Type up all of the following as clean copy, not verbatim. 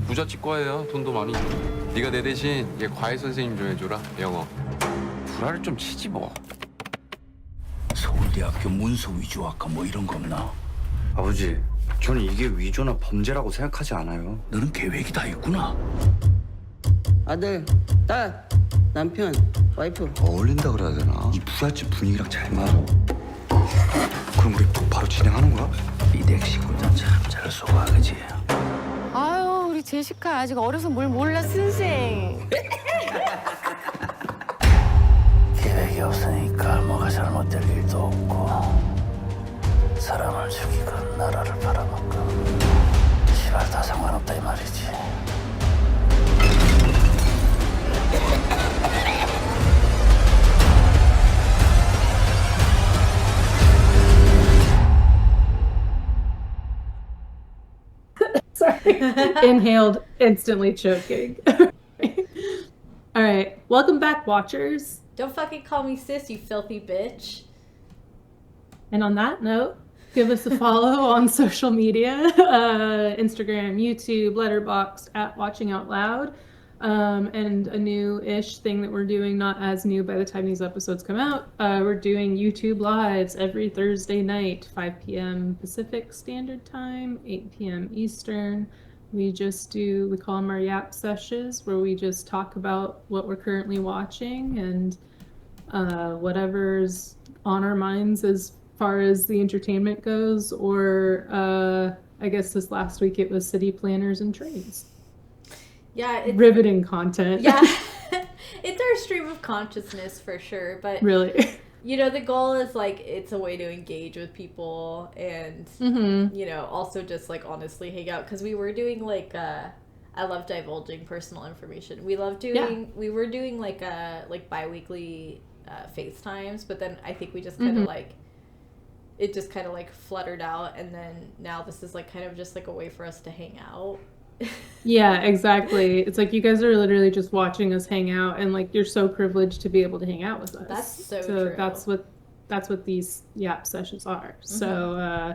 부잣집과예요. 돈도 많이. 네가 내 대신 얘 과외 선생님 좀 해줘라. 영어. 불화를 좀 치지 뭐. 서울대학교 문서 위조학과 뭐 이런 거 없나? 아버지, 저는 이게 위조나 범죄라고 생각하지 않아요. 너는 계획이 다 있구나. 아들, 딸, 남편, 와이프. 어울린다 그래야 되나? 이 부잣집 분위기랑 잘 맞아. 그럼 우리 바로 진행하는 거야? 이덱시 군장 참잘 쏘아, 그지? 아유, 우리 제시카 아직 어려서 뭘 몰라, 선생. 계획이 없으니까 뭐가 잘못될 일도 없고 사람을 죽이건 나라를 팔아먹건 시발 다 상관없다 이 말이지. Sorry. Inhaled, instantly choking. All right. Welcome back, watchers. Don't fucking call me sis, you filthy bitch. And on that note, give us a follow on social media, Instagram, YouTube, Letterboxd, at Watching Out Loud. And a new-ish thing that we're doing, not as new by the time these episodes come out, we're doing YouTube Lives every Thursday night, 5 p.m. Pacific Standard Time, 8 p.m. Eastern. We call them our Yap Sessions, where we just talk about what we're currently watching and whatever's on our minds as far as the entertainment goes, or I guess this last week it was city planners and trains. Yeah, it's Riveting content. Yeah. It's our stream of consciousness for sure, but Really. you know, the goal is like it's a way to engage with people and Mm-hmm. you know, also just like honestly hang out, because we were doing like I love divulging personal information. We were doing like bi-weekly FaceTimes, but then I think we just kind of like it just kind of like fluttered out, and then now this is like kind of just like a way for us to hang out. Yeah, exactly. It's like you guys are literally just watching us hang out, and like you're so privileged to be able to hang out with us. That's so true. That's what these Yap sessions are. So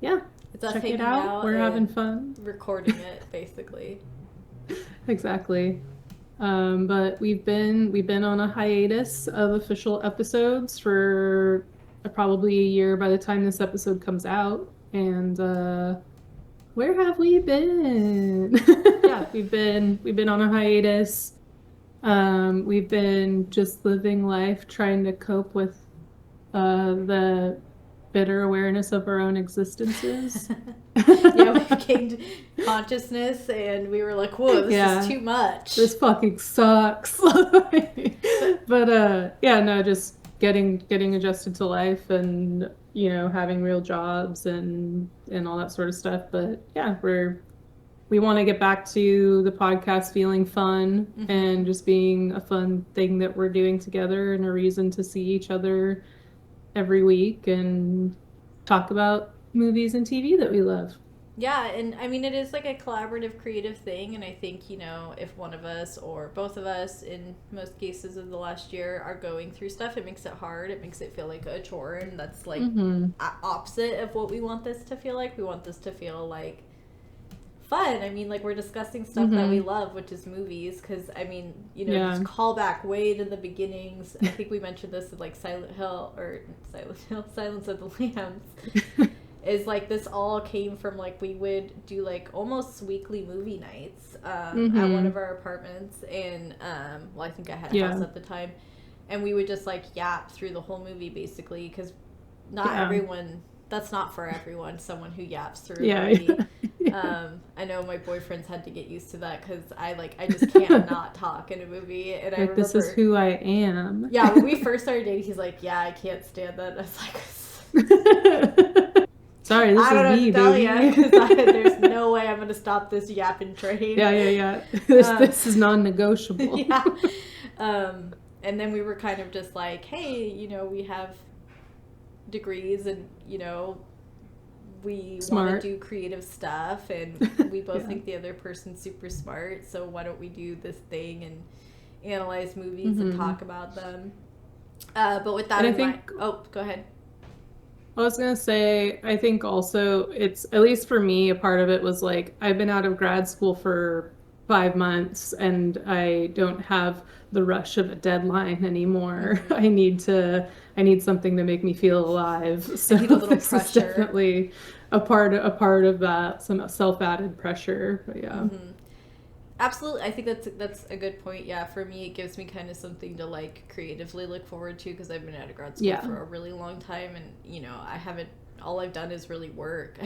yeah, It's us check hanging it out. We're having fun. Recording it basically. Exactly. But we've been on a hiatus of official episodes for probably a year by the time this episode comes out, and where have we been? Yeah, we've been on a hiatus. We've been just living life, trying to cope with the bitter awareness of our own existences. Yeah, we gained consciousness and we were like, whoa, this is too much. This fucking sucks. But just getting adjusted to life, and you know, having real jobs and all that sort of stuff. But yeah, we want to get back to the podcast feeling fun and just being a fun thing that we're doing together, and a reason to see each other every week and talk about movies and TV that we love. Yeah, and I mean, it is like a collaborative, creative thing, and I think, you know, if one of us or both of us, in most cases of the last year, are going through stuff, it makes it hard, it makes it feel like a chore, and that's like opposite of what we want this to feel like. We want this to feel like fun. I mean, like, we're discussing stuff that we love, which is movies, because, I mean, you know, just call back way to the beginnings. I think we mentioned this in, like, Silence of the Lambs. Is like this all came from like we would do like almost weekly movie nights at one of our apartments, and I think I had a house at the time, and we would just like yap through the whole movie basically, because not everyone, that's not for everyone, someone who yaps through a movie. I know my boyfriends had to get used to that, because I just can't not talk in a movie, and I remember, this is who I am. Yeah, when we first started dating, he's like, yeah, I can't stand that. I was like, sorry, this is me, baby. There's no way I'm gonna stop this yapping train. Yeah. This is non-negotiable. Yeah. And then we were kind of just like, hey, you know, we have degrees, and you know, we want to do creative stuff, and we both think the other person's super smart. So why don't we do this thing and analyze movies and talk about them? But with that in mind, oh, go ahead. I was gonna say, I think also it's, at least for me, a part of it was like, I've been out of grad school for 5 months and I don't have the rush of a deadline anymore. I need something to make me feel alive. So need a little this is pressure. definitely a part of that, some self-added pressure. But yeah. Absolutely, I think that's a good point. Yeah, for me, it gives me kind of something to like creatively look forward to because I've been out of grad school for a really long time, and you know, I haven't. All I've done is really work.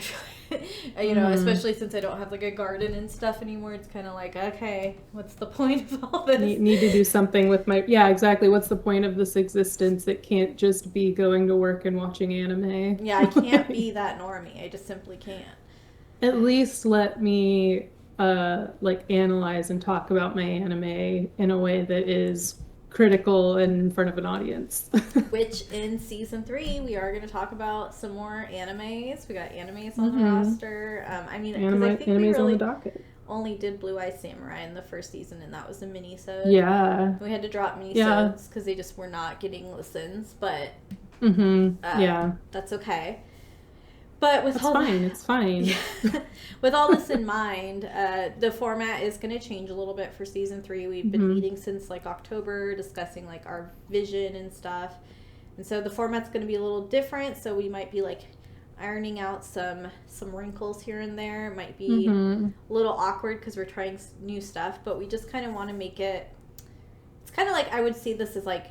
You know, especially since I don't have like a garden and stuff anymore. It's kind of like, okay, what's the point of all this? Need to do something with my, yeah, exactly. What's the point of this existence? It can't just be going to work and watching anime. Yeah, I can't be that normie. I just simply can't. At least let me like analyze and talk about my anime in a way that is critical and in front of an audience. Which in season 3 we are going to talk about some more animes. We got animes on the roster. I mean, because I think we animes on really the docket. only did Blue Eye Samurai in the first season, and that was a mini-sode. Yeah. We had to drop mini-sodes because they just were not getting listens, but yeah, that's okay. But with it's fine. With all this in mind, the format is going to change a little bit for season 3. We've been meeting since like October, discussing like our vision and stuff, and so the format's going to be a little different. So we might be like ironing out some wrinkles here and there. It might be a little awkward because we're trying new stuff, but we just kind of want to make it. It's kind of like, I would see this as like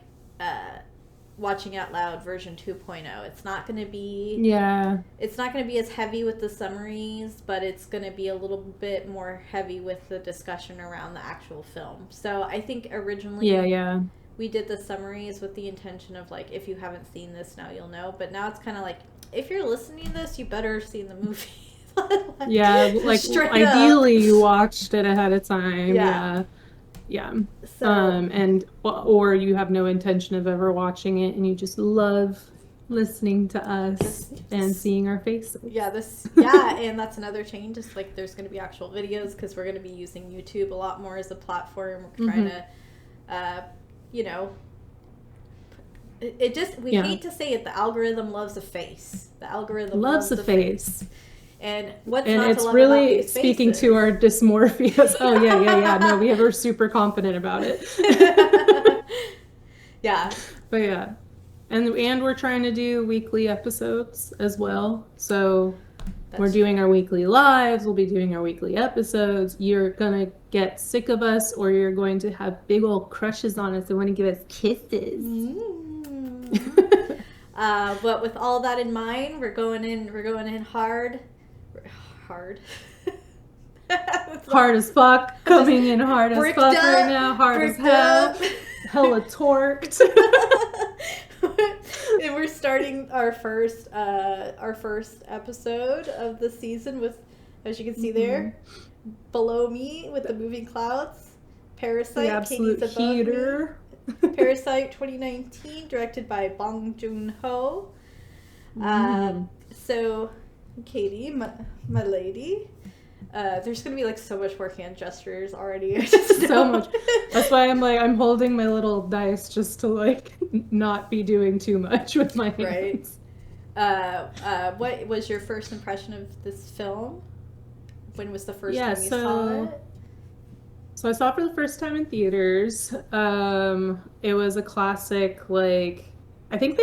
Watching Out Loud version 2.0. It's not going to be it's not going to be as heavy with the summaries, but it's going to be a little bit more heavy with the discussion around the actual film. So I think originally we did the summaries with the intention of like, if you haven't seen this, now you'll know, but now it's kind of like, if you're listening to this, you better have seen the movie. Like ideally you watched it ahead of time. Yeah. So, and or you have no intention of ever watching it and you just love listening to us and seeing our faces. And that's another change. It's like there's going to be actual videos because we're going to be using YouTube a lot more as a platform. We're trying to, you know, we hate to say it, the algorithm loves a face. The algorithm loves a face. And what's and not it's to love really about these speaking faces? to our dysmorphias. Oh yeah. No, we are super confident about it. But yeah, and we're trying to do weekly episodes as well. So we're doing our weekly lives. We'll be doing our weekly episodes. You're gonna get sick of us, or you're going to have big old crushes on us and want to give us kisses. But with all that in mind, we're going in hard. Hard as fuck, coming in hard as fuck up, right now, hard as hell, hella torqued. And we're starting our first episode of the season with, as you can see there, below me with the moving clouds, Parasite, the absolute heater. Parasite 2019, directed by Bong Joon Ho. So, Katie, my lady, there's gonna be like so much more hand gestures already. So much. That's why I'm holding my little dice just to like not be doing too much with my hands. Right. What was your first impression of this film? When was the first time you saw it? So I saw it for the first time in theaters. It was a classic, like, I think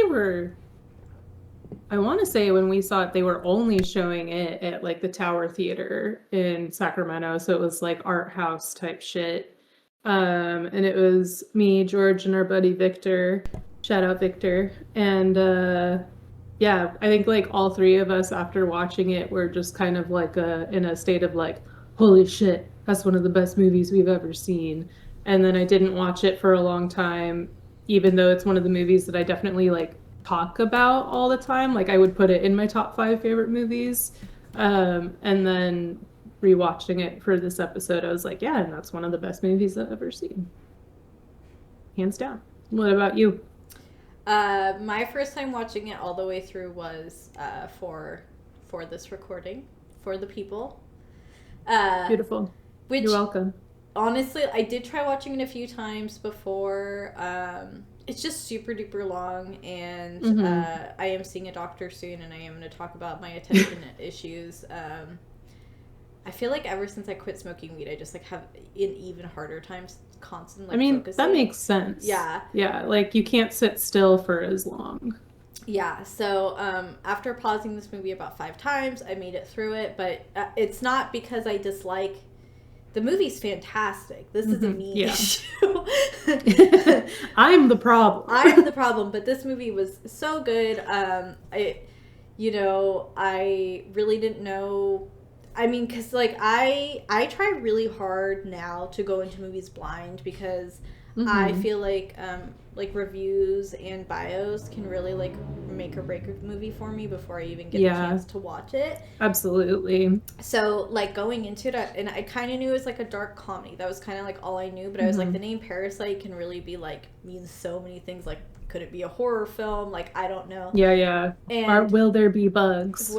I want to say when we saw it, they were only showing it at like the Tower Theater in Sacramento. So it was like art house type shit. And it was me, George, and our buddy Victor. Shout out Victor. And I think like all three of us after watching it were just kind of like in a state of like, holy shit, that's one of the best movies we've ever seen. And then I didn't watch it for a long time, even though it's one of the movies that I definitely like talk about all the time. Like I would put it in my top 5 favorite movies. And then rewatching it for this episode, I was like, yeah, and that's one of the best movies I've ever seen. Hands down. What about you? My first time watching it all the way through was for this recording, for the people. Beautiful. You're welcome. Honestly, I did try watching it a few times before, it's just super duper long, and I am seeing a doctor soon, and I am going to talk about my attention issues. I feel like ever since I quit smoking weed, I just like have an even harder time constantly. I mean, focusing. that makes sense. Yeah. Yeah, like you can't sit still for as long. Yeah, so after pausing this movie about 5 times, I made it through it, but it's not because I dislike... The movie's fantastic. This is a me issue. I'm the problem. I'm the problem, but this movie was so good. I really didn't know... I mean, because, like, I try really hard now to go into movies blind because I feel like reviews and bios can really, like, make or break a movie for me before I even get a chance to watch it. Absolutely. So, like, going into it, and I kind of knew it was, like, a dark comedy. That was kind of, like, all I knew. But I was like, the name Parasite can really be, like, means so many things. Like, could it be a horror film? Like, I don't know. Yeah. And will there be bugs?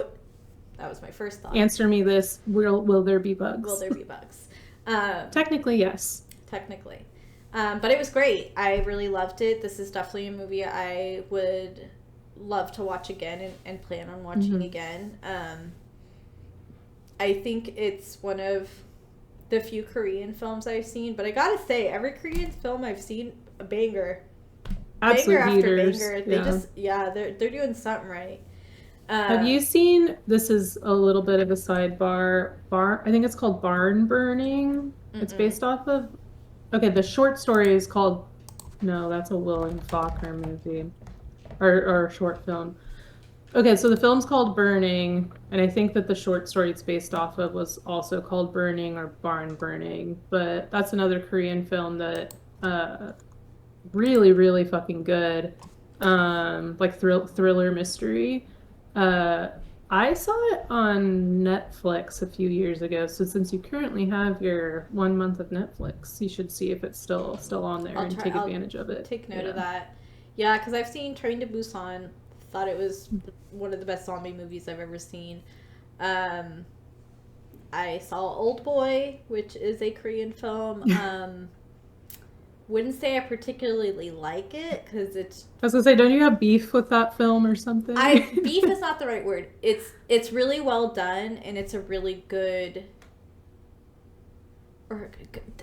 That was my first thought. Answer me this. Will there be bugs? Will there be bugs? Technically, yes. Technically. But it was great. I really loved it. This is definitely a movie I would love to watch again and plan on watching again. I think it's one of the few Korean films I've seen, but I gotta say, every Korean film I've seen, a banger. Absolute banger heaters. after banger. They they're doing something right. Have you seen, this is a little bit of a sidebar, I think it's called Barn Burning. It's based off of, okay, the short story is called, no, that's a William Faulkner movie, or short film. Okay, so the film's called Burning, and I think that the short story it's based off of was also called Burning or Barn Burning, but that's another Korean film that, really, really fucking good, like thriller mystery. I saw it on Netflix a few years ago, so since you currently have your 1 month of Netflix, you should see if it's still on there and take advantage of it. Take note of that. Yeah, because I've seen Train to Busan. Thought it was one of the best zombie movies I've ever seen. I saw Old Boy, which is a Korean film. Wouldn't say I particularly like it because it's... I was gonna say, don't you have beef with that film or something? Beef is not the right word. It's really well done, and it's a really good...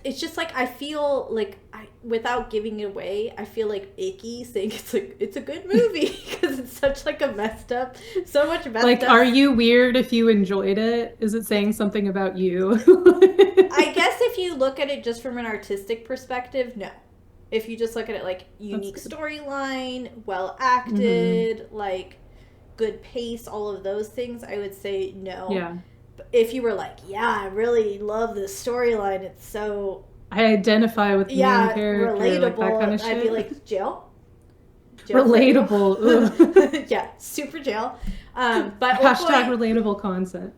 It's just like, I feel like, without giving it away, I feel like icky saying it's a good movie because it's such like a messed up, so much messed like, up. are you weird if you enjoyed it? Is it saying something about you? I guess if you look at it just from an artistic perspective, no. If you just look at it like unique storyline, well acted, like good pace, all of those things, I would say no. Yeah. But if you were like, yeah, I really love this storyline, it's so... I identify with the main character, relatable, like that kind of shit. I'd be like, jail? Relatable. Yeah, super jail. But Hashtag relatable content.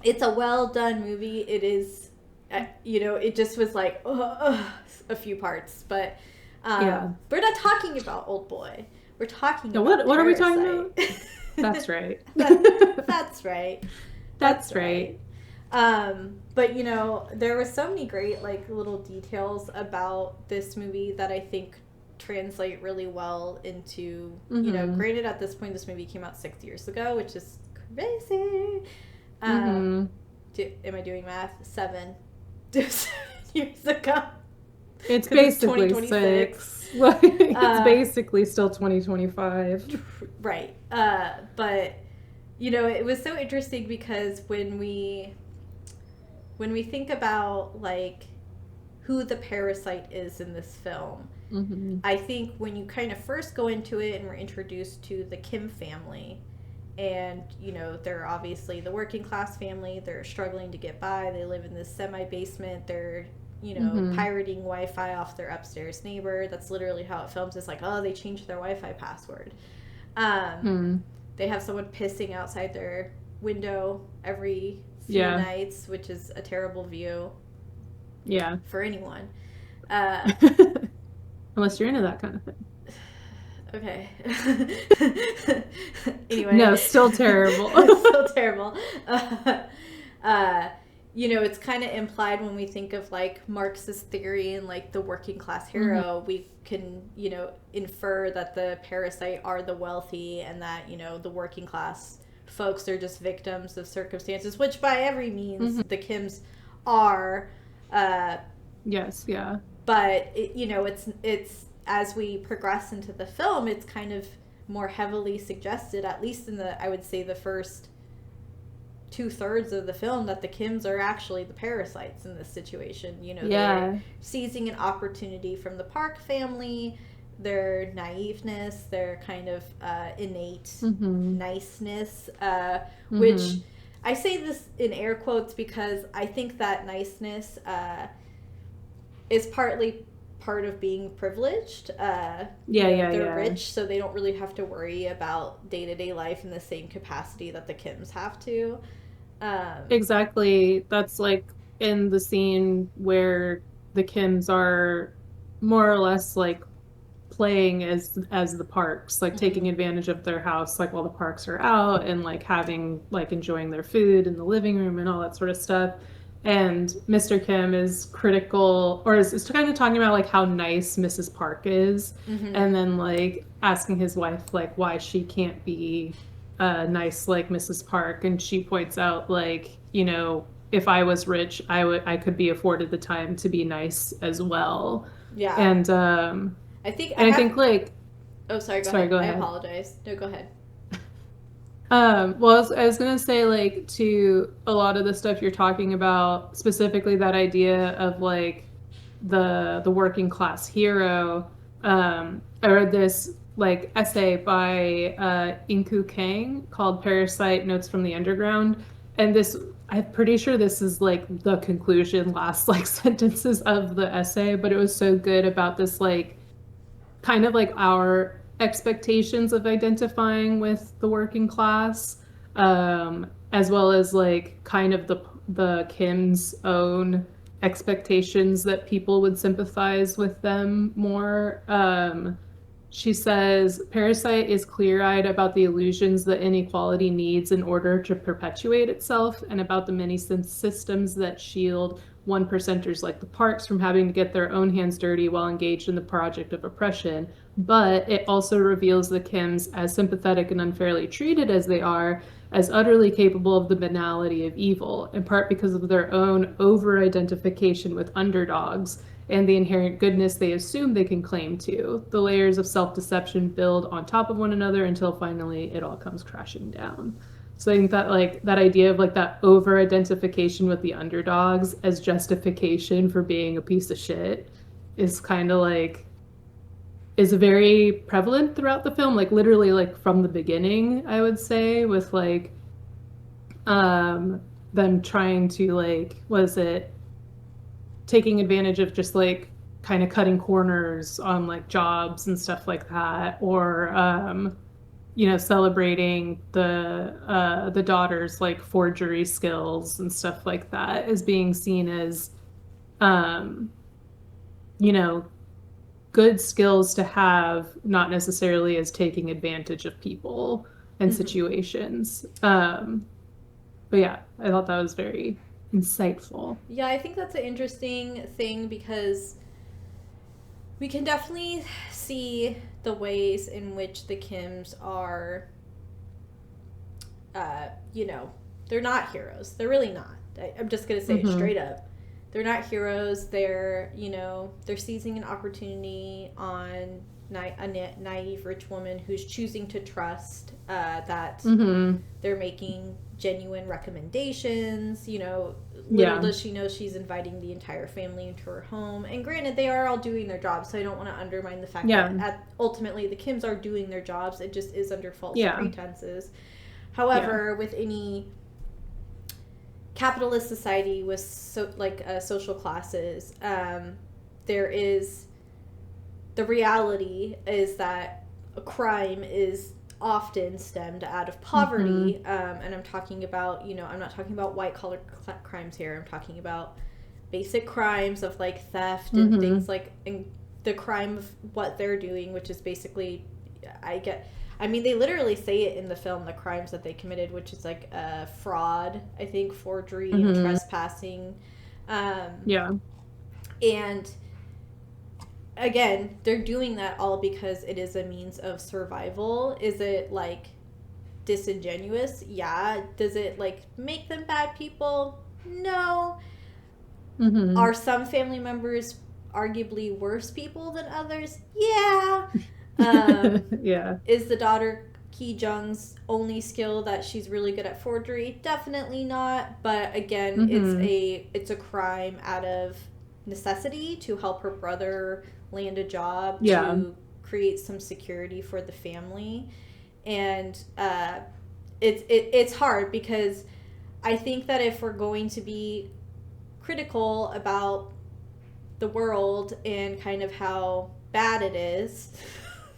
It's a well done movie. It is, it just was like a few parts, but we're not talking about Old Boy. We're talking about what are we talking Parasite. about? That's right. That's right. That's right. But there were so many great like little details about this movie that I think translate really well into granted at this point this movie came out 6 years ago, which is crazy. Am I doing math? 7 years ago. It's basically 6. Like, it's basically still 2025. Right. But it was so interesting because when we think about like who the parasite is in this film, I think when you kind of first go into it and we're introduced to the Kim family, and they're obviously the working class family, they're struggling to get by, they live in this semi-basement, they're pirating Wi-Fi off their upstairs neighbor. That's literally how it films. It's like, oh, they changed their Wi-Fi password. They have someone pissing outside their window every few nights, which is a terrible view. Yeah. For anyone. Unless you're into that kind of thing. Okay. Anyway. No, still terrible. Still terrible. you know, it's kind of implied when we think of like Marxist theory and like the working class hero, we can, you know, infer that the parasite are the wealthy and that, you know, the working class folks are just victims of circumstances, which by every means the Kims are. Yes, yeah. But, you know, it's as we progress into the film, it's kind of more heavily suggested, at least in the, I would say, the first 2/3 of the film, that the Kims are actually the parasites in this situation. You know, they're seizing an opportunity from the Park family, their naiveness, their kind of innate niceness, which I say this in air quotes because I think that niceness is partly part of being privileged. They're rich, so they don't really have to worry about day-to-day life in the same capacity that the Kims have to. Exactly. That's like in the scene where the Kims are more or less like playing as the Parks, like taking advantage of their house, like while the Parks are out, and like having like enjoying their food in the living room and all that sort of stuff. And Mr. Kim is critical, or is kind of talking about like how nice Mrs. Park is, and then like asking his wife like why she can't be nice like Mrs. Park, and she points out like, you know, if I was rich, I could be afforded the time to be nice as well. Yeah. And I think like, oh, sorry, go ahead. I apologize. No, go ahead. Well, I was gonna say, like, to a lot of the stuff you're talking about, specifically that idea of like the working class hero. I read this like essay by Inku Kang called "Parasite: Notes from the Underground," and this, I'm pretty sure this is like the conclusion, last like sentences of the essay, but it was so good about this like kind of like our expectations of identifying with the working class, as well as like kind of the Kim's own expectations that people would sympathize with them more. She says, Parasite is clear-eyed about the illusions that inequality needs in order to perpetuate itself, and about the many systems that shield one percenters like the Parks from having to get their own hands dirty while engaged in the project of oppression. But it also reveals the Kims, as sympathetic and unfairly treated as they are, as utterly capable of the banality of evil, in part because of their own over-identification with underdogs and the inherent goodness they assume they can claim to. The layers of self-deception build on top of one another until finally it all comes crashing down. So I think that like that idea of like that over-identification with the underdogs as justification for being a piece of shit is kind of like, is very prevalent throughout the film, like literally like from the beginning, I would say, with like them trying to like, taking advantage of just like kind of cutting corners on like jobs and stuff like that, or you know, celebrating the daughter's like forgery skills and stuff like that as being seen as you know, good skills to have, not necessarily as taking advantage of people and situations. But yeah, I thought that was very insightful. Yeah, I think that's an interesting thing because we can definitely see the ways in which the Kims are, you know, they're not heroes. They're really not. I'm just going to say it straight up. They're not heroes. They're, you know, they're seizing an opportunity on a naive rich woman who's choosing to trust that they're making genuine recommendations. You know, little does she know she's inviting the entire family into her home. And granted, they are all doing their jobs, so I don't want to undermine the fact that ultimately the Kims are doing their jobs. It just is under false pretenses. However, with any capitalist society with social classes, there is the reality is that a crime is often stemmed out of poverty, and I'm talking about, you know, I'm not talking about white collar crimes here. I'm talking about basic crimes of like theft and things like, and the crime of what they're doing, which is basically, I mean, they literally say it in the film, the crimes that they committed, which is like fraud, I think, forgery, and trespassing. Yeah. And again, they're doing that all because it is a means of survival. Is it like disingenuous? Yeah. Does it like make them bad people? No. Are some family members arguably worse people than others? Yeah. Yeah. Is the daughter Ki Jung's only skill that she's really good at forgery? Definitely not. But again, it's a crime out of necessity to help her brother land a job, to create some security for the family. And it's hard because I think that if we're going to be critical about the world and kind of how bad it is,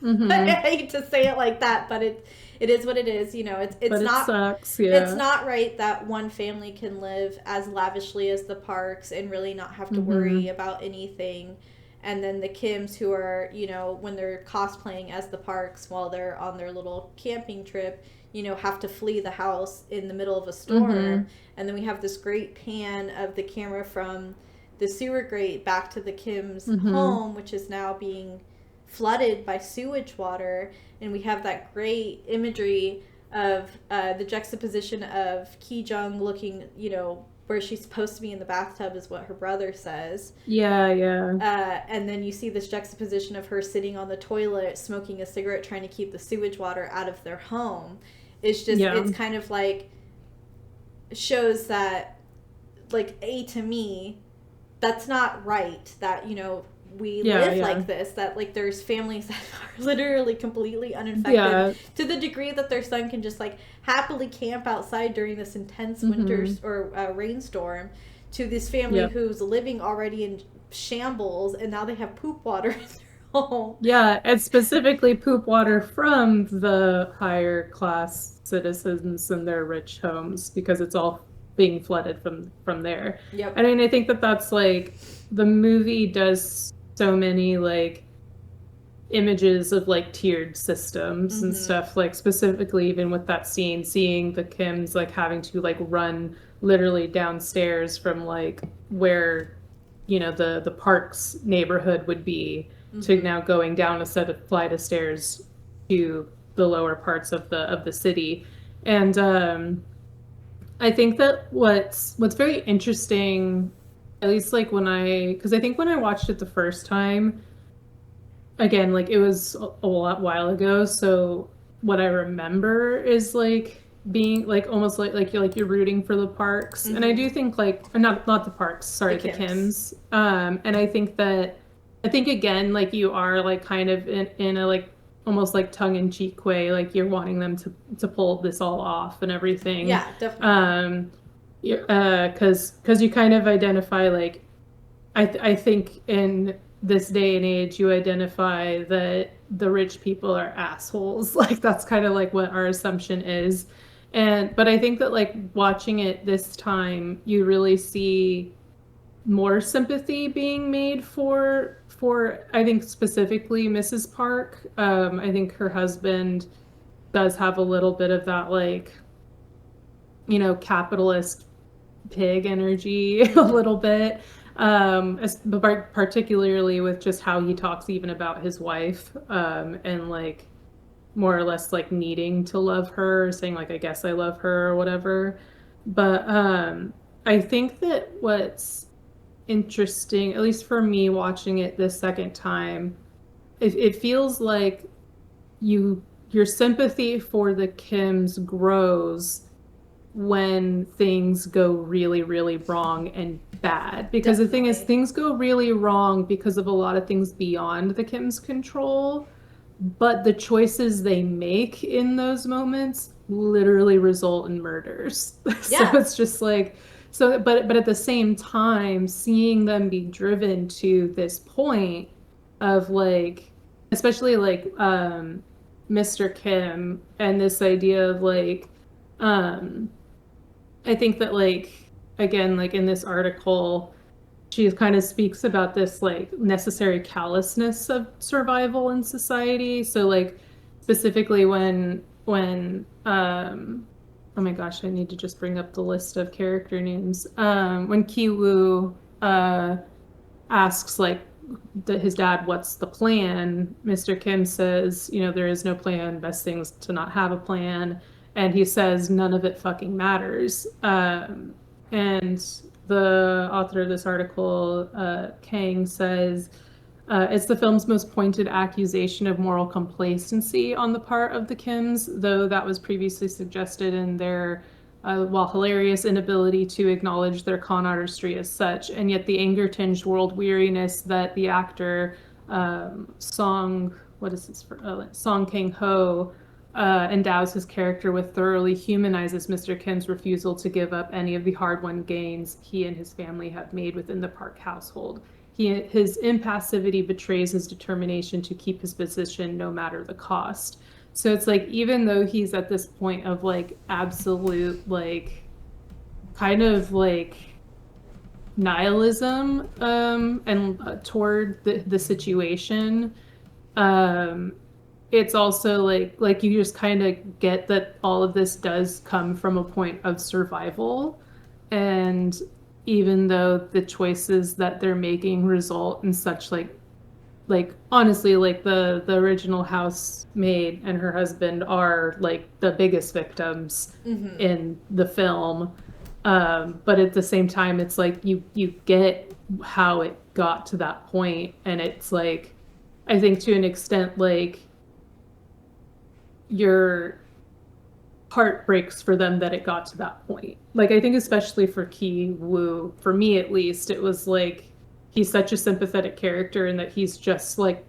I hate to say it like that, but it is what it is. You know, it's but not. It sucks. Yeah. It's not right that one family can live as lavishly as the Parks and really not have to worry about anything, and then the Kims, who are, you know, when they're cosplaying as the Parks while they're on their little camping trip, you know, have to flee the house in the middle of a storm. And then we have this great pan of the camera from the sewer grate back to the Kims' home, which is now being flooded by sewage water. And we have that great imagery of the juxtaposition of Ki Jung looking, you know, where she's supposed to be in the bathtub is what her brother says. Yeah. And then you see this juxtaposition of her sitting on the toilet, smoking a cigarette, trying to keep the sewage water out of their home. It's just, it's kind of like, shows that, like, to me, that's not right, that, you know, we live like this, that, like, there's families that are literally completely uninfected to the degree that their son can just, like, happily camp outside during this intense winter or rainstorm, to this family who's living already in shambles, and now they have poop water in their home. Yeah, and specifically poop water from the higher class citizens in their rich homes, because it's all being flooded from there. Yep. I mean, I think that's like, the movie does so many like images of like tiered systems and stuff, like specifically even with that scene, seeing the Kims like having to like run literally downstairs from like where, you know, the Parks neighborhood would be, to now going down a set of flight of stairs to the lower parts of the city. And I think that what's very interesting, at least like because I think when I watched it the first time, again, like it was a while ago, so what I remember is like being like almost like you're rooting for the Parks. And I do think like, or not the Parks, sorry, the Kims. And I think again, like you are like kind of in a like almost like tongue-in-cheek way, like you're wanting them to pull this all off and everything. Yeah, definitely. Because you kind of identify like, I think in this day and age you identify that the rich people are assholes. Like that's kind of like what our assumption is. But I think that like watching it this time, you really see more sympathy being made for I think specifically Mrs. Park. I think her husband does have a little bit of that like, you know, capitalist pig energy a little bit, particularly with just how he talks even about his wife, and like more or less like needing to love her, saying like, I guess I love her or whatever. But I think that what's interesting, at least for me watching it this second time, it feels like your sympathy for the Kims grows when things go really, really wrong and bad. Because the thing is, things go really wrong because of a lot of things beyond the Kims' control, but the choices they make in those moments literally result in murders. So it's just like, but at the same time, seeing them be driven to this point of like, especially like Mr. Kim, and this idea of like, I think that like, again, like in this article, she kind of speaks about this like necessary callousness of survival in society. So like, specifically when oh my gosh, I need to just bring up the list of character names. When Ki-woo asks like his dad, what's the plan? Mr. Kim says, there is no plan. Best thing's to not have a plan. And he says, none of it fucking matters. And the author of this article, Kang, says, it's the film's most pointed accusation of moral complacency on the part of the Kims, though that was previously suggested in their, while hilarious, inability to acknowledge their con artistry as such. And yet the anger-tinged world weariness that the actor Song Kang-ho endows his character with thoroughly humanizes Mr. Kim's refusal to give up any of the hard-won gains he and his family have made within the Park household. His impassivity betrays his determination to keep his position no matter the cost. So it's like, even though he's at this point of like absolute like kind of like nihilism and toward the situation, it's also like you just kind of get that all of this does come from a point of survival. And even though the choices that they're making result in such like honestly, like the original housemaid and her husband are like the biggest victims in the film. But at the same time, it's like you get how it got to that point, and it's like, I think to an extent, like your heart breaks for them that it got to that point. Like, I think especially for Ki-woo, for me at least, it was like he's such a sympathetic character and that he's just like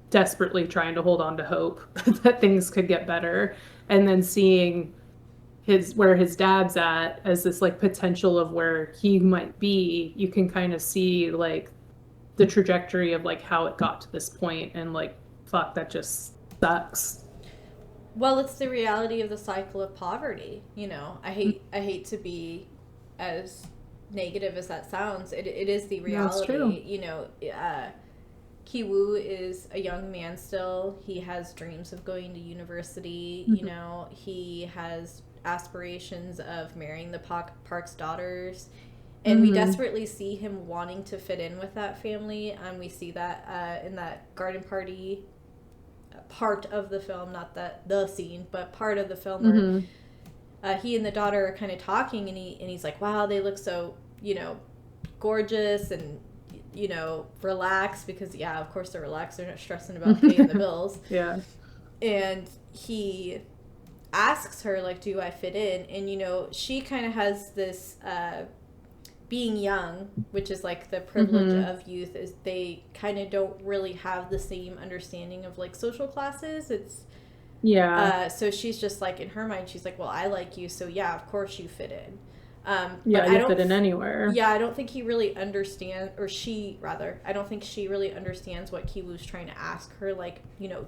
desperately trying to hold on to hope that things could get better. And then seeing where his dad's at as this like potential of where he might be, you can kind of see like the trajectory of like how it got to this point, and like, fuck, that just sucks. Well, it's the reality of the cycle of poverty. I hate to be as negative as that sounds. It is the reality. Ki-woo is a young man still. He has dreams of going to university. He has aspirations of marrying the Park's daughters. And we desperately see him wanting to fit in with that family. And we see that in that garden party part of the film, not the scene, but part of the film where he and the daughter are kind of talking, and he's like, wow, they look so, gorgeous and, relaxed, because, yeah, of course they're relaxed. They're not stressing about paying the bills. Yeah. And he asks her, like, do I fit in? And, she kind of has this being young, which is like the privilege of youth, is they kind of don't really have the same understanding of like social classes. It's so she's just like, in her mind, she's like, well, I like you, so yeah, of course you fit in. You fit in anywhere. Yeah, I don't think he really understands, or she rather, I don't think she really understands what Ki-woo's trying to ask her. Like,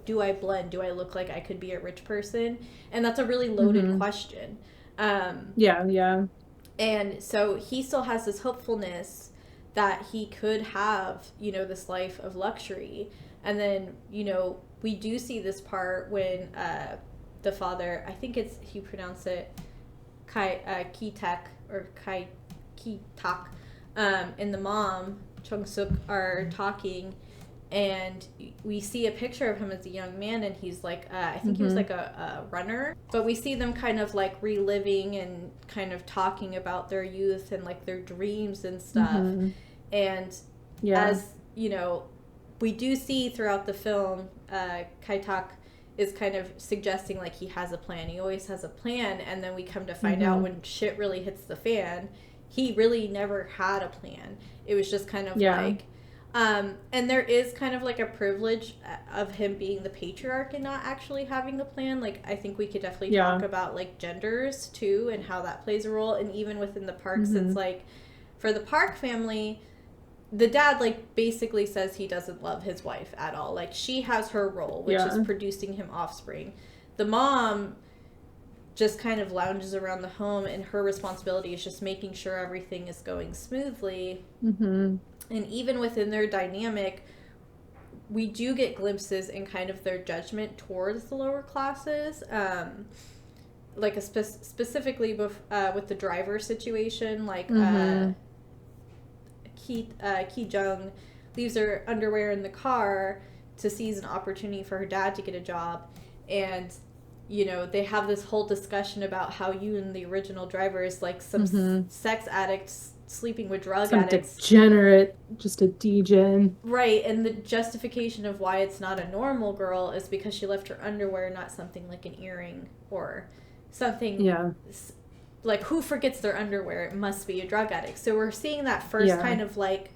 do I blend? Do I look like I could be a rich person? And that's a really loaded question. And so he still has this hopefulness that he could have, this life of luxury. And then, we do see this part when the father, I think he pronounced it Ki-tak or Ki-tak, and the mom, Chung-suk, are talking. And we see a picture of him as a young man, and he's like, I think he was like a runner. But we see them kind of like reliving and kind of talking about their youth and like their dreams and stuff. And as, we do see throughout the film, Kai-tak is kind of suggesting like he has a plan. He always has a plan. And then we come to find out when shit really hits the fan, he really never had a plan. It was just kind of like, and there is kind of like a privilege of him being the patriarch and not actually having the plan. Like, I think we could definitely talk about like genders too and how that plays a role. And even within the Parks, it's like, for the Park family, the dad like basically says he doesn't love his wife at all. Like, she has her role, which is producing him offspring. The mom just kind of lounges around the home, and her responsibility is just making sure everything is going smoothly. And even within their dynamic, we do get glimpses in kind of their judgment towards the lower classes. Like specifically with the driver situation, like Ki Jung leaves her underwear in the car to seize an opportunity for her dad to get a job, and you know, they have this whole discussion about how Yoon, the original driver, is like some sex addicts sleeping with drug addicts. Degenerate, just a degen. Right, and the justification of why it's not a normal girl is because she left her underwear, not something like an earring or something. Yeah. Like, who forgets their underwear? It must be a drug addict. So we're seeing that first kind of like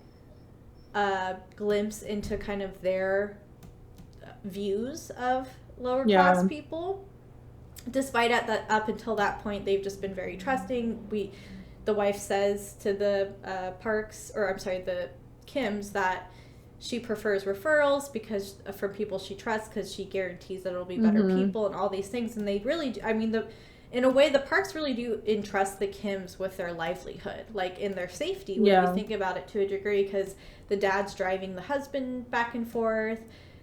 glimpse into kind of their views of lower class people. Despite up until that point, they've just been very trusting. The wife says to the the Kims, that she prefers referrals because from people she trusts, because she guarantees that it'll be better people and all these things. And they really do. I mean, in a way, the Parks really do entrust the Kims with their livelihood, like in their safety, when you think about it to a degree, because the dad's driving the husband back and forth.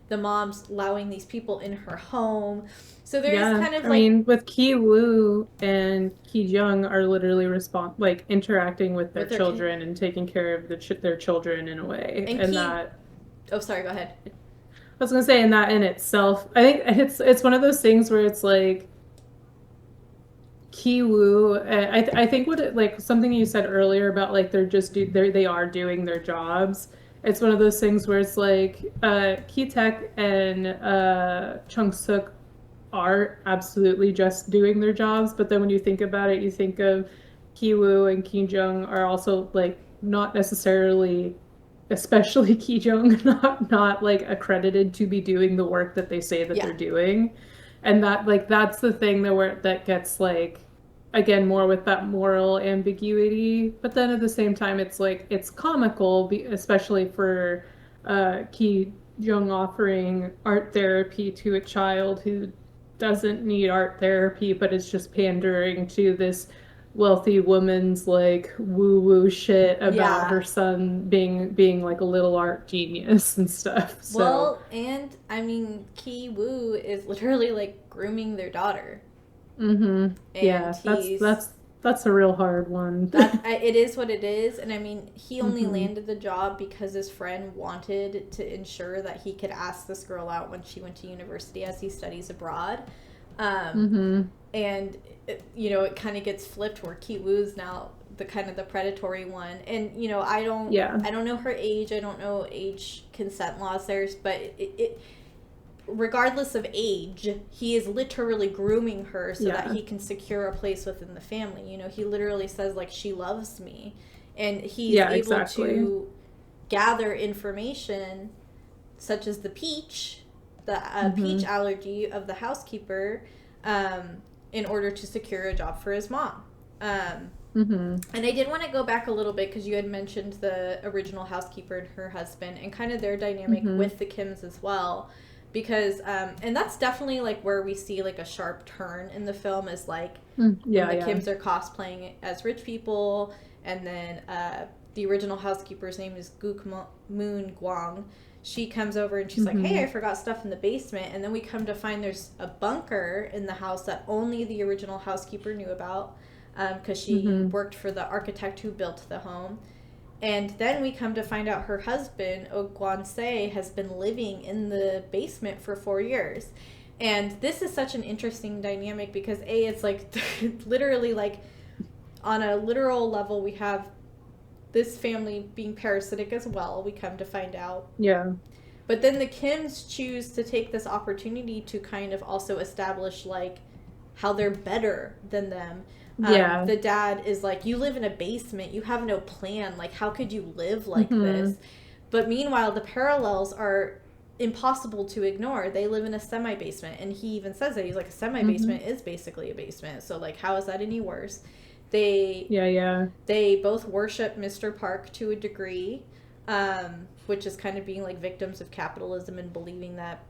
The mom's allowing these people in her home. So there's kind of like... I mean, with Ki Woo and Ki Jung are literally interacting with their children and taking care of their children in a way. And that... Oh, sorry, go ahead. I was going to say, and that in itself, I think it's one of those things where it's like Ki Woo, I think something you said earlier about like they are doing their jobs. It's one of those things where it's like Ki Taek and Chung Suk are absolutely just doing their jobs, but then when you think about it, you think of Ki Woo and Ki Jung are also like not necessarily, especially Ki Jung, not like accredited to be doing the work that they say that they're doing, and that's the thing that gets like, again, more with that moral ambiguity, but then at the same time, it's like, it's comical, especially for Ki Jung offering art therapy to a child who doesn't need art therapy, but is just pandering to this wealthy woman's like woo-woo shit about her son being like a little art genius and stuff. So. Well, and I mean, Ki Woo is literally like grooming their daughter. And that's a real hard one. It is what it is. And I mean, he only landed the job because his friend wanted to ensure that he could ask this girl out when she went to university as he studies abroad. And you know, it kind of gets flipped where Ki Woo's now the kind of the predatory one. And you know, I don't know her age. I don't know age consent laws there, but it regardless of age, he is literally grooming her so that he can secure a place within the family. You know, he literally says like, she loves me, and he's able to gather information such as the peach allergy of the housekeeper, in order to secure a job for his mom. And I did want to go back a little bit because you had mentioned the original housekeeper and her husband and kind of their dynamic with the Kims as well. Because and that's definitely like where we see like a sharp turn in the film, is like Kims are cosplaying as rich people, and then the original housekeeper's name is Guk Moon Gwang. She comes over and she's like, hey, I forgot stuff in the basement, and then we come to find there's a bunker in the house that only the original housekeeper knew about, because she worked for the architect who built the home. And then we come to find out her husband, Oh Kwon-se, has been living in the basement for 4 years. And this is such an interesting dynamic because, A, it's like literally like on a literal level, we have this family being parasitic as well, we come to find out. Yeah. But then the Kims choose to take this opportunity to kind of also establish like how they're better than them. The dad is like, you live in a basement, you have no plan, like how could you live like this? But meanwhile, the parallels are impossible to ignore. They live in a semi-basement, and he even says that, he's like, a semi-basement is basically a basement, so like how is that any worse? They both worship Mr. Park to a degree, which is kind of being like victims of capitalism and believing that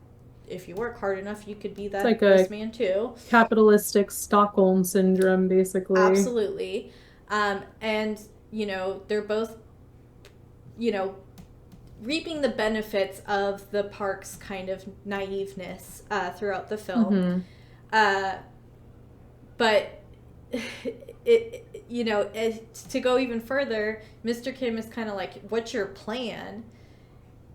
if you work hard enough, you could be that like this man too. Capitalistic Stockholm syndrome, basically. Absolutely. And, you know, they're both, you know, reaping the benefits of the Park's kind of naiveness throughout the film. But to go even further, Mr. Kim is kind of like, what's your plan?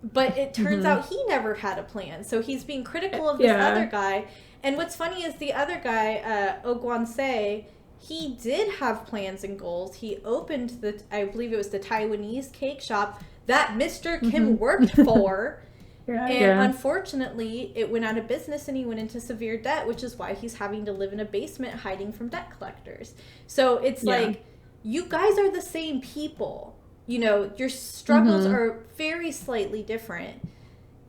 But it turns out he never had a plan. So he's being critical of this other guy. And what's funny is the other guy, Oh Kwon-se, he did have plans and goals. He opened I believe it was the Taiwanese cake shop that Mr. Kim worked for. Unfortunately, it went out of business and he went into severe debt, which is why he's having to live in a basement hiding from debt collectors. So it's like, you guys are the same people. You know, your struggles are very slightly different.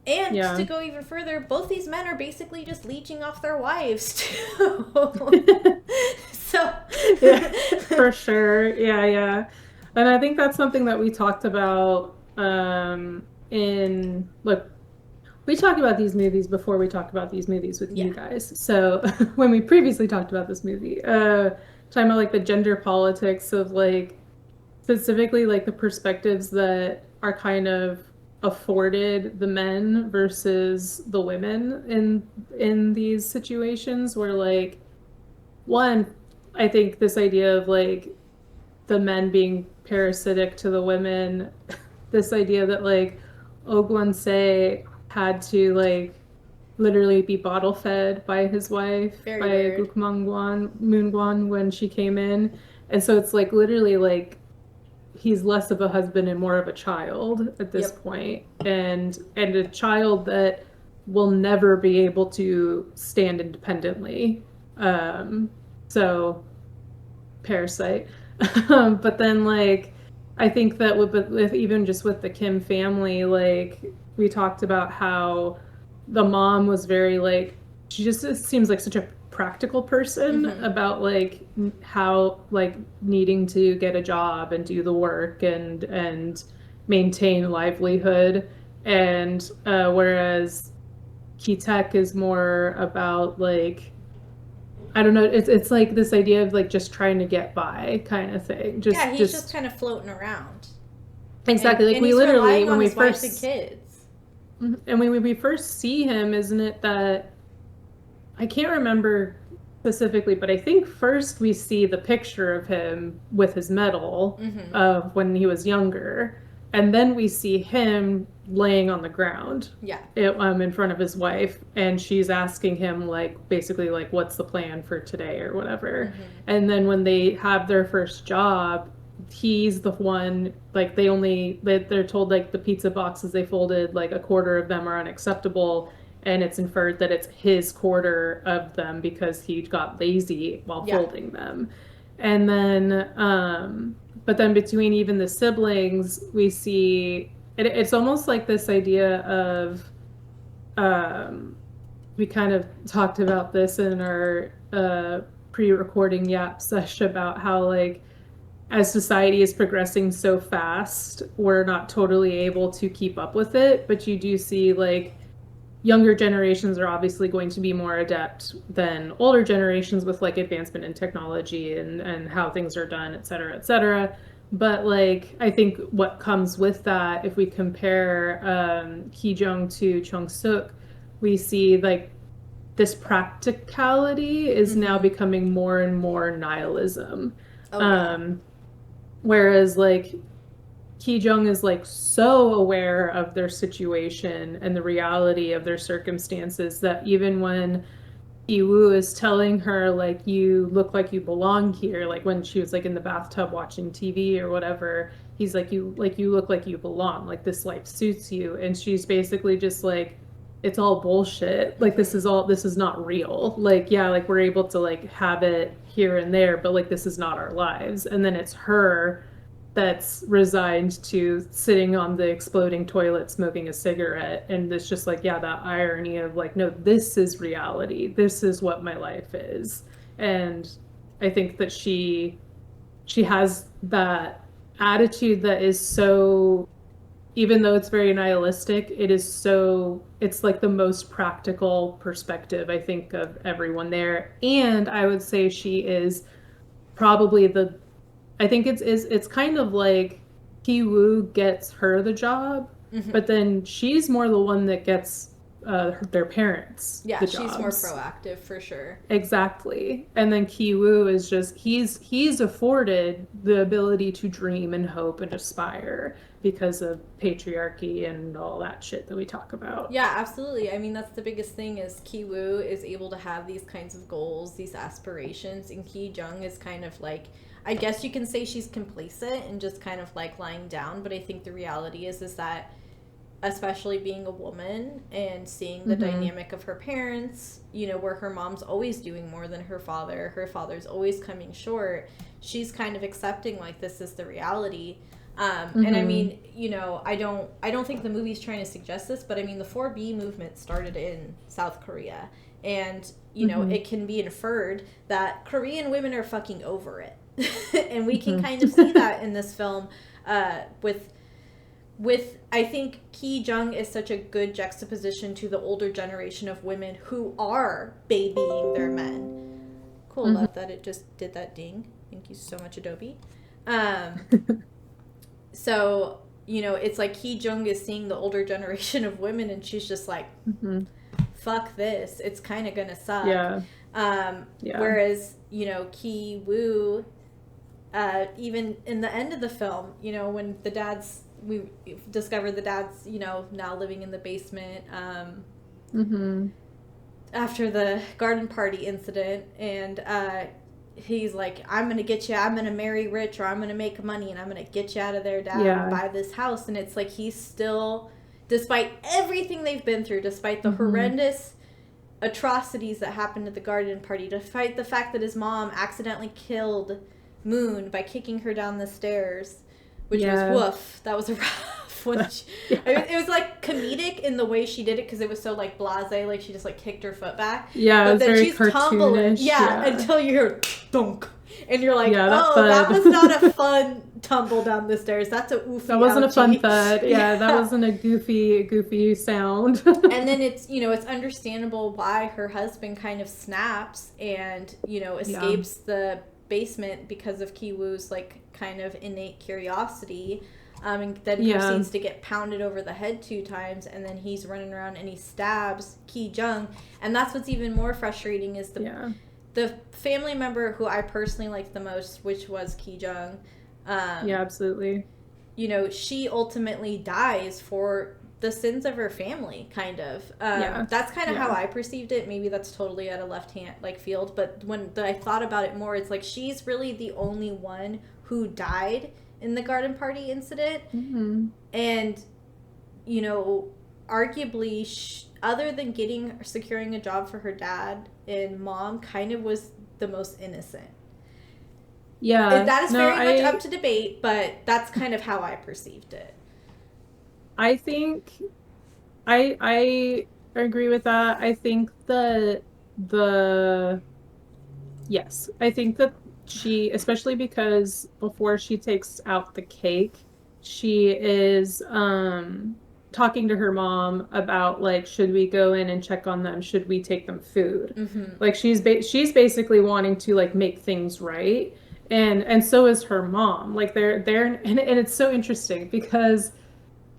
And to go even further, both these men are basically just leeching off their wives, too. So. For sure. Yeah. And I think that's something that we talked about we talked about these movies before we talked about these movies with you guys. So when we previously talked about this movie, talking about like the gender politics of like specifically like the perspectives that are kind of afforded the men versus the women in these situations where like one, I think this idea of like the men being parasitic to the women, this idea that like Oh Kwon-se had to like literally be bottle fed by his wife, by Guk Moon-gwon when she came in. And so it's like literally like he's less of a husband and more of a child at this point. And a child that will never be able to stand independently. So Parasite. But then like I think that with even just with the Kim family, like we talked about how the mom was very like, she just seems like such a practical person about like how like needing to get a job and do the work and maintain livelihood. And whereas Ki-taek is more about like, I don't know, it's like this idea of like just trying to get by kind of thing. He's just kind of floating around. Exactly. And like we literally when we first first kids. And when we first see him, isn't it that I can't remember specifically, but I think first we see the picture of him with his medal of when he was younger, and then we see him laying on the ground in front of his wife, and she's asking him like basically like what's the plan for today or whatever. And then when they have their first job, he's the one like they're told like the pizza boxes they folded, like a quarter of them are unacceptable, and it's inferred that it's his quarter of them because he got lazy while folding them. And then but then between even the siblings we see it's almost like this idea of we kind of talked about this in our pre-recording yap sesh about how like as society is progressing so fast, we're not totally able to keep up with it. But you do see like younger generations are obviously going to be more adept than older generations with like advancement in technology and how things are done, et cetera, et cetera. But like, I think what comes with that, if we compare Ki Jung to Chung Suk, we see like this practicality is now becoming more and more nihilism. Whereas like Ki Jung is like so aware of their situation and the reality of their circumstances that even when Iwoo is telling her like you look like you belong here, like when she was like in the bathtub watching TV or whatever, he's like you look like you belong, like this life suits you. And she's basically just like, it's all bullshit, like this is not real, like like we're able to like have it here and there, but like this is not our lives. And then it's her that's resigned to sitting on the exploding toilet smoking a cigarette, and it's just like that irony of like, no, this is reality, this is what my life is. And I think that she has that attitude that is so, even though it's very nihilistic, it's like the most practical perspective I think of everyone there. And I would say she is probably I think it's kind of like Ki Woo gets her the job, but then she's more the one that gets their parents Yeah, the she's more jobs. proactive for sure. Exactly. And then Ki-woo is just he's afforded the ability to dream and hope and aspire because of patriarchy and all that shit that we talk about. Yeah, absolutely. I mean, that's the biggest thing is Ki-woo is able to have these kinds of goals, these aspirations, and Ki-jung is kind of like, I guess you can say she's complacent and just kind of like lying down, but I think the reality is that especially being a woman and seeing the dynamic of her parents, you know, where her mom's always doing more than her father's always coming short, she's kind of accepting like this is the reality. And I mean, you know, I don't think the movie's trying to suggest this, but I mean the 4B movement started in South Korea, and you know, it can be inferred that Korean women are fucking over it. And we can kind of see that in this film with I think Ki-jung is such a good juxtaposition to the older generation of women who are babying their men. Cool, love that it just did that ding. Thank you so much, Adobe. So, you know, it's like Ki-jung is seeing the older generation of women and she's just like, fuck this. It's kind of gonna suck. Yeah. Whereas, you know, Ki-woo, even in the end of the film, you know, when we discovered the dad's, you know, now living in the basement after the garden party incident, and he's like, I'm gonna marry rich, or I'm gonna make money and I'm gonna get you out of there, Dad, and buy this house. And it's like he's still, despite everything they've been through, despite the horrendous atrocities that happened at the garden party, despite the fact that his mom accidentally killed Moon by kicking her down the stairs, which was woof. That was a rough one. I mean, it was like comedic in the way she did it because it was so like blasé, like she just like kicked her foot back. Yeah, but it was then very she's cartoonish. tumbling. Yeah, until you hear dunk, and you're like, that that was not a fun tumble down the stairs. That's a oofy. That wasn't ouchie. a fun thud. Yeah, that wasn't a goofy sound. And then it's, you know, it's understandable why her husband kind of snaps and, you know, escapes the basement because of Ki-woo's like kind of innate curiosity, and then proceeds to get pounded over the head 2 times, and then he's running around and he stabs Ki-jung. And that's what's even more frustrating is the family member who I personally liked the most, which was Ki-jung. Absolutely. You know, she ultimately dies for the sins of her family, kind of. That's kind of how I perceived it. Maybe that's totally at a left-hand like field, but when I thought about it more, it's like she's really the only one who died in the garden party incident. And, you know, arguably, other than securing a job for her dad and mom, kind of was the most innocent. Yeah. That is very much up to debate, but that's kind of how I perceived it. I think I agree with that. I think I think that she, especially because before she takes out the cake, she is talking to her mom about like, should we go in and check on them? Should we take them food? Like she's basically wanting to like make things right. And so is her mom. Like they're and it's so interesting because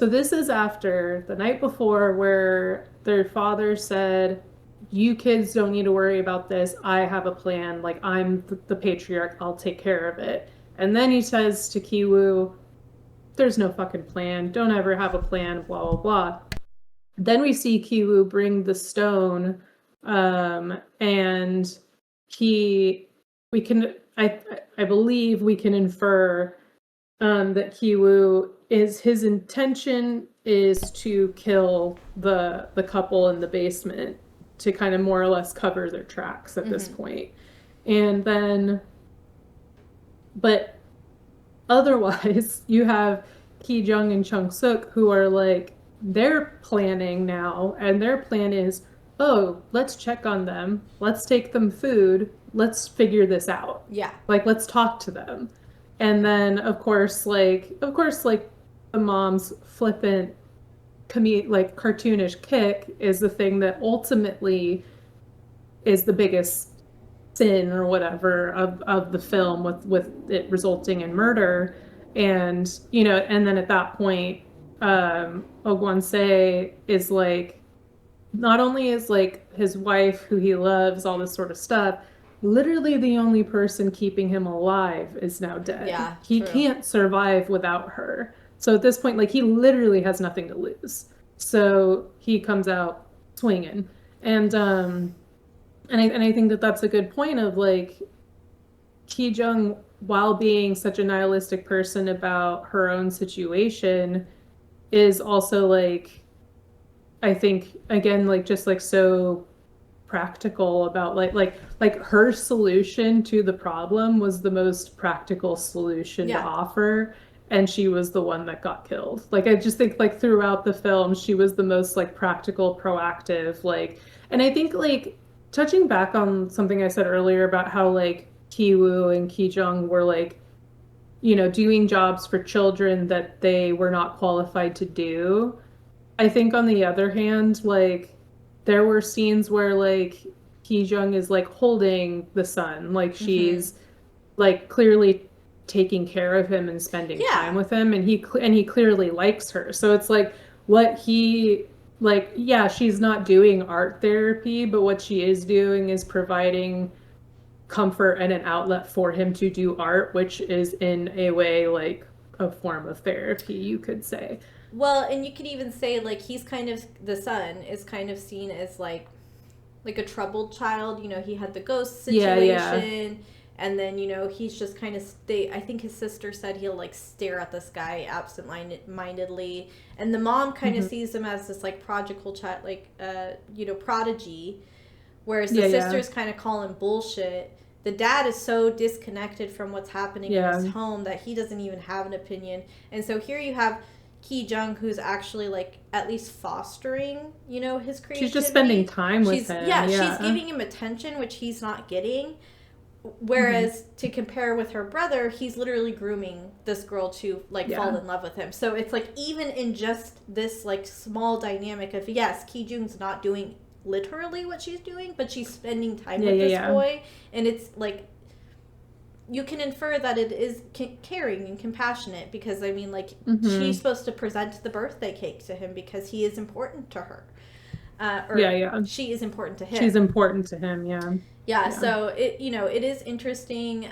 so this is after the night before where their father said, you kids don't need to worry about this. I have a plan. Like I'm the patriarch. I'll take care of it. And then he says to Ki-woo, there's no fucking plan. Don't ever have a plan, blah, blah, blah. Then we see Ki-woo bring the stone, and I believe we can infer that Ki-woo his intention is to kill the couple in the basement to kind of more or less cover their tracks at this point. And then, but otherwise, you have Ki-jung and Chung-suk who are like, they're planning now, and their plan is, oh, let's check on them, let's take them food, let's figure this out. Yeah. Like, let's talk to them. And then, of course, the mom's flippant, like cartoonish kick is the thing that ultimately is the biggest sin or whatever of the film, with it resulting in murder. And, you know, and then at that point, Ogwonse is like, not only is like his wife, who he loves, all this sort of stuff, literally the only person keeping him alive is now dead. Yeah, He true. can't survive without her. So at this point, like, he literally has nothing to lose. So he comes out swinging. And I think that that's a good point of like Ki Jung, while being such a nihilistic person about her own situation, is also like, I think again, like just like so practical about like her solution to the problem was the most practical solution to Yeah. offer, and she was the one that got killed. Like I just think like throughout the film she was the most like practical, proactive, like, and I think like touching back on something I said earlier about how like Ki Woo and Ki Jung were like, you know, doing jobs for children that they were not qualified to do. I think on the other hand, like there were scenes where like Ki Jung is like holding the son, like she's like clearly taking care of him and spending Yeah. time with him, and he clearly likes her. So it's like what he like, yeah, she's not doing art therapy, but what she is doing is providing comfort and an outlet for him to do art, which is in a way like a form of therapy, you could say. Well, and you could even say like he's kind of, the son is kind of seen as like a troubled child. You know, he had the ghost situation, Yeah. and then you know he's just kind of I think his sister said he'll like stare at the sky absent-mindedly, and the mom kind of sees him as this like prodigal child, like you know, prodigy, whereas the sisters kind of call him bullshit. The dad is so disconnected from what's happening in his home that he doesn't even have an opinion. And so here you have Ki Jung, who's actually like at least fostering, you know, his creativity. She's just spending time with him. Yeah, she's giving him attention, which he's not getting. Whereas to compare with her brother, he's literally grooming this girl to like fall in love with him. So it's like even in just this like small dynamic of, yes, Ki Jung's not doing literally what she's doing, but she's spending time with this boy, and it's like you can infer that it is caring and compassionate, because I mean like she's supposed to present the birthday cake to him because he is important to her, she is important to him. She's important to him. So it, you know, it is interesting,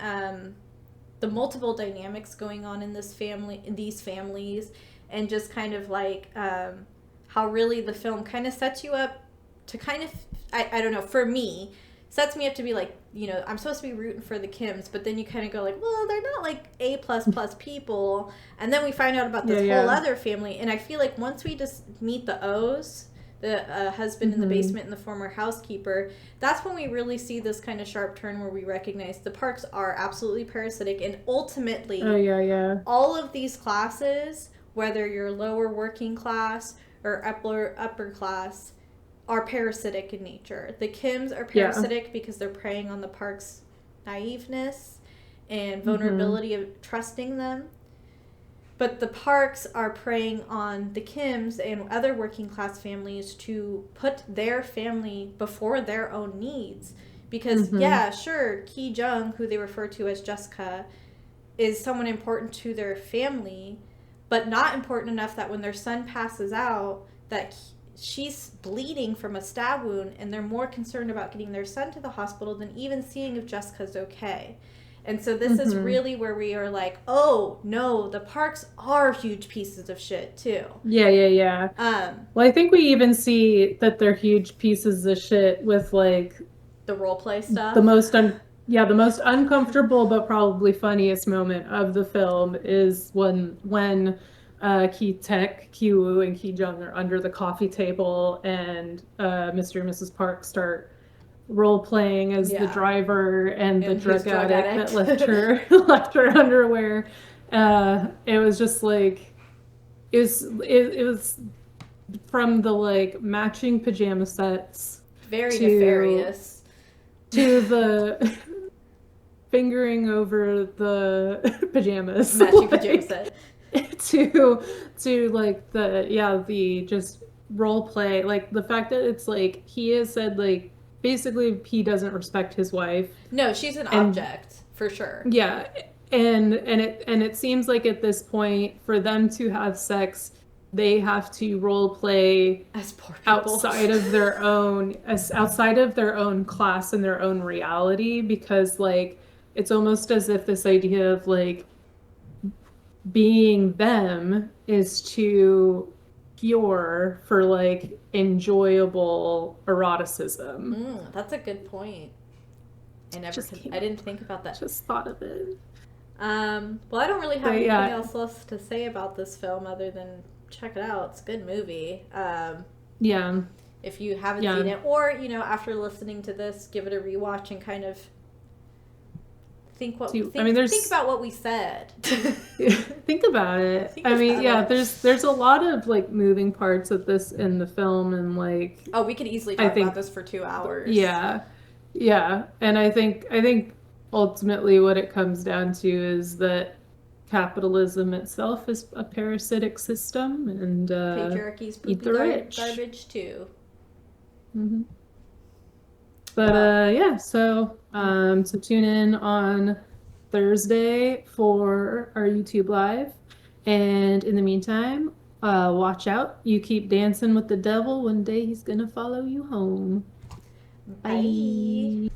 the multiple dynamics going on in this family, in these families, and just kind of like how really the film kind of sets you up to kind of, I don't know, for me, sets me up to be like, you know, I'm supposed to be rooting for the Kims, but then you kind of go like, well, they're not like A++ people, and then we find out about this whole other family, and I feel like once we just meet the O's, the husband in the basement and the former housekeeper, that's when we really see this kind of sharp turn where we recognize the Parks are absolutely parasitic, and ultimately all of these classes, whether you're lower working class or upper class, are parasitic in nature. The Kims are parasitic because they're preying on the Parks' naiveness and vulnerability of trusting them. But the Parks are preying on the Kims and other working class families to put their family before their own needs. Because, Ki Jung, who they refer to as Jessica, is someone important to their family, but not important enough that when their son passes out, that she's bleeding from a stab wound, and they're more concerned about getting their son to the hospital than even seeing if Jessica's okay. And so this is really where we are like, oh, no, the Parks are huge pieces of shit, too. Well, I think we even see that they're huge pieces of shit with, like... the role play stuff? The most uncomfortable but probably funniest moment of the film is when Ki Woo and Ki Jung are under the coffee table, and Mr. and Mrs. Park start role playing as the driver and the drug addict that left her underwear. It was just like it was from the like matching pajama sets, very nefarious, to the fingering over the pajamas, matching pajama set, to like the just role play, like the fact that it's like he has said like basically he doesn't respect his wife. No, she's an object for sure. And it seems like at this point for them to have sex they have to role play As poor people. outside of their own class and their own reality, because like it's almost as if this idea of like being them is too pure for like enjoyable eroticism. That's a good point. I didn't think about that. Just thought of it. Well, I don't really have anything yeah. else to say about this film other than check it out. It's a good movie. Yeah. If you haven't seen it, or after listening to this, give it a rewatch and kind of think about what we said. Think about it. There's a lot of like moving parts in the film, and like we could easily talk about this for 2 hours. Yeah, and I think ultimately what it comes down to is that capitalism itself is a parasitic system, and patriarchy's eat the rich. Garbage too. Mm-hmm. But so tune in on Thursday for our YouTube live, and in the meantime, watch out. You keep dancing with the devil. One day he's gonna follow you home. Bye.